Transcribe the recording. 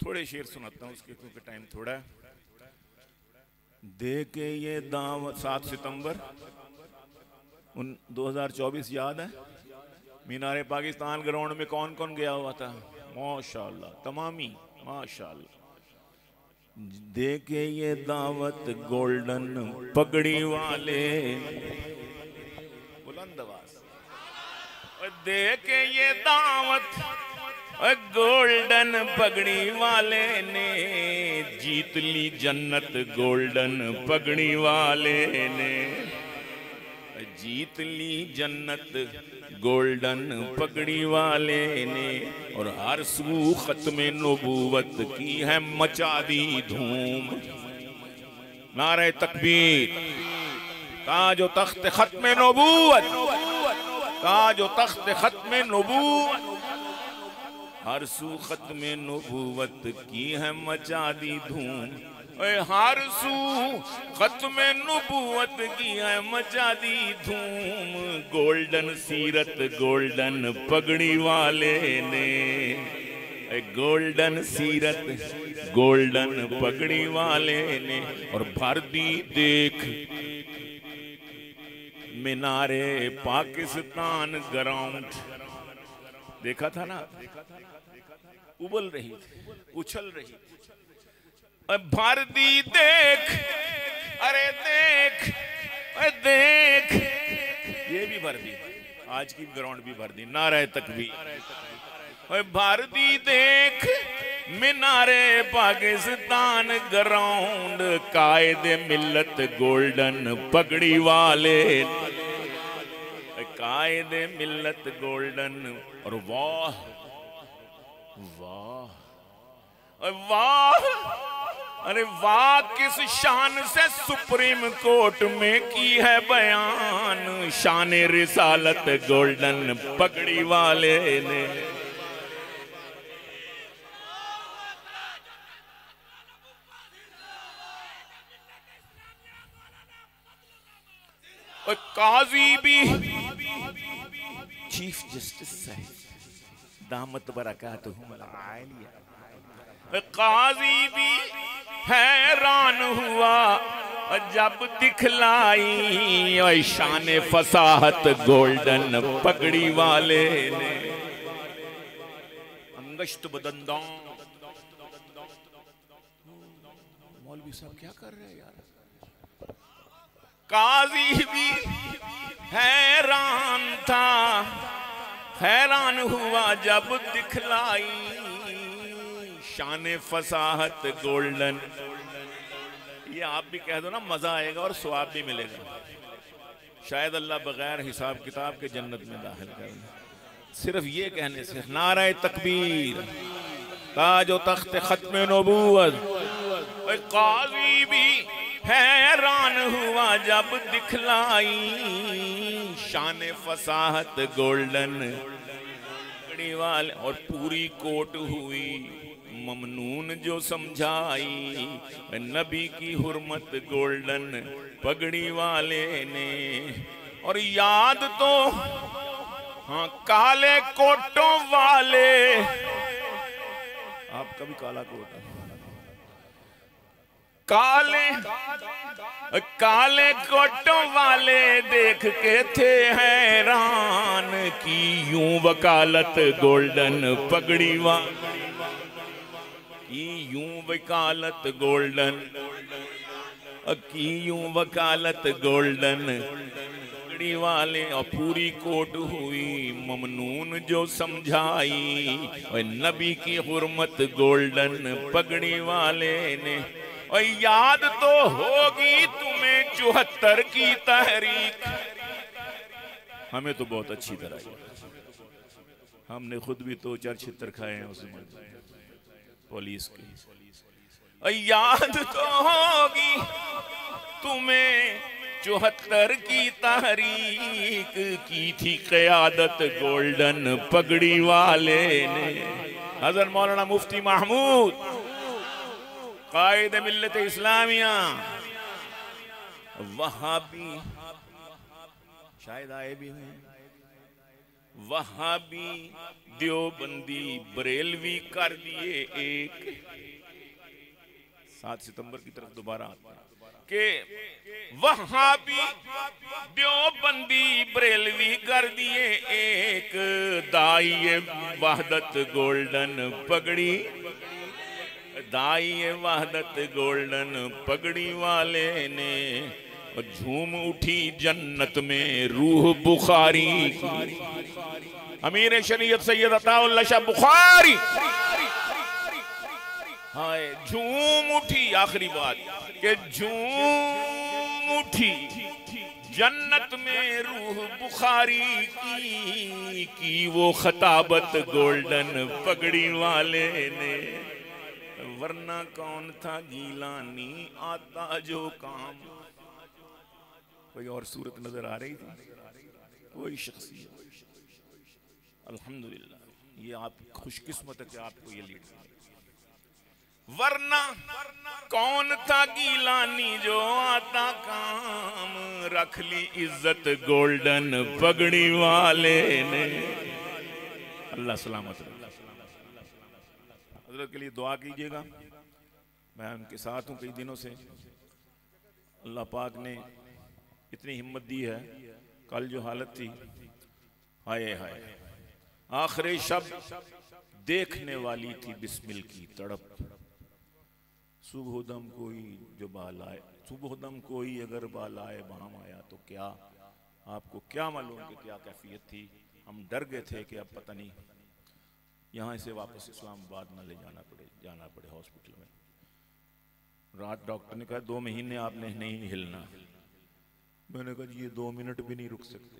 थोड़े शेर सुनाता हूँ उसके, क्योंकि टाइम थोड़ा है। दे के ये दावत 7 सितंबर 2024 याद है? मीनारे पाकिस्तान ग्राउंड में कौन कौन गया हुआ था? माशाल्लाह तमामी, माशाल्लाह। दे के ये दावत गोल्डन पगड़ी वाले, बुलंद आवाज, दे के ये दावत गोल्डन पगड़ी वाले ने जीत ली जन्नत, गोल्डन पगड़ी वाले ने जीत ली जन्नत, गोल्डन पगड़ी वाले ने। और हर सू खत्मे नबूवत की है मचा दी धूम। नारे तकबीर, ताजो तख्त खत्मे नबूवत, ताजो तख्त खत्मे नबूवत, हर सू खत्मे नबूवत की है मचा दी धूम। हर सू खत्मे नबूवत की है मचा दी धूम। गोल्डन सीरत गोल्डन पगड़ी वाले ने, गोल्डन सीरत गोल्डन पगड़ी वाले ने। और भर दी देख मीनारे पाकिस्तान ग्राउंड, देखा था ना, उबल रही थी, उछल रही थी। भर दी देख, अरे देख, अरे देख, ये भी भर दी, आज की ग्राउंड भी भर दी। नारे तकबीर। भर दी देख मीनारे पाकिस्तान ग्राउंड, कायदे मिल्लत गोल्डन पगड़ी वाले, कायदे मिल्लत गोल्डन। और वाह वाह वाह, अरे वाह किस शान से सुप्रीम कोर्ट में की है बयान, शान रिसालत गोल्डन पगड़ी वाले ने। और काजी भी, चीफ जस्टिस साहब दामत बरकातुहुम आलिया, काजी भी हैरान हुआ जब दिखलाई शान फसाहत गोल्डन पगड़ी वाले ने। अंगश्त बदंदा, मौलवी साहब क्या कर रहे हैं यार? काजी भी हैरान था, हैरान हुआ जब दिखलाई शान फसाहत गोल्डन। ये आप भी कह दो ना, मजा आएगा और स्वाब भी मिलेगा। शायद अल्लाह बगैर हिसाब किताब के जन्नत में दाखिल कर दे सिर्फ ये कहने से। नारे तकबीर, ताजो तख्त खत्मे नबूवत। काजी भी हैरान हुआ जब दिखलाई शान फसाहत गोल्डन पगड़ी वाले। और पूरी कोर्ट हुई ममनून जो समझाई, नबी की हुर्मत गोल्डन पगड़ी वाले ने। और याद तो हाँ काले कोटों वाले, आपका भी काला कोट है, काले काले कोटों वाले देख के थे हैरान की यूं वकालत गोल्डन पगड़ी वाले की, यूं वकालत गोल्डन की, यूं वकालत गोल्डन पगड़ी वाले। और पूरी कोर्ट हुई ममनून जो समझाई, और नबी की हुर्मत गोल्डन पगड़ी वाले ने। और याद तो होगी तुम्हें 74 की तहरीक, हमें तो बहुत अच्छी तरह, हमने खुद भी तो 4 छितर खाए हैं उसमें पुलिस की। याद तो होगी तुम्हें 74 की तहरीक की थी क़यादत गोल्डन पगड़ी वाले ने। हज़रत मौलाना मुफ्ती महमूद कायदे मिल्लत इस्लामिया वहाबी, शायद आए भी हैं, वहाबी देवबंदी बरेलवी कर दिए एक। 7 सितंबर की तरफ दोबारा आता है कि वहाबी देवबंदी बरेलवी कर दिए एक, दाई वहदत गोल्डन पगड़ी, दाई वहदत गोल्डन पगड़ी वाले ने झूम उठी जन्नत में रूह बुखारी की। अमीर शरीयत सैयद अताउल्लाह शाह बुखारी, हाय झूम उठी, आखिरी बात कि झूम उठी जन्नत में रूह बुखारी की वो खताबत गोल्डन पगड़ी वाले ने। वरना कौन था गीलानी आता जो काम। कोई और सूरत नजर आ रही थी, कोई शख्सियत। अल्हम्दुलिल्लाह, ये आप खुशकिस्मत है कि आपको ये लीड। वरना कौन था गीलानी जो आता काम, रख ली इज्जत गोल्डन पगड़ी वाले ने। अल्लाह सलामत रहे। हजरत के लिए दुआ कीजिएगा, मैं उनके साथ हूँ कई दिनों से। अल्लाह पाक ने इतनी हिम्मत दी है। कल जो हालत थी, हाय हाय, आखिरी शब्द देखने वाली थी बिस्मिल की तड़प। सुबह दम कोई जो बालाए, सुबह दम कोई अगर बालाए बाम आया तो क्या, आपको क्या मालूम कि क्या कैफियत थी। हम डर गए थे कि अब पता नहीं यहाँ से वापस इस्लामाबाद ना ले जाना पड़े हॉस्पिटल में। रात डॉक्टर ने कहा 2 महीने आपने नहीं हिलना। मैंने कहा ये 2 मिनट भी नहीं रुक सकते।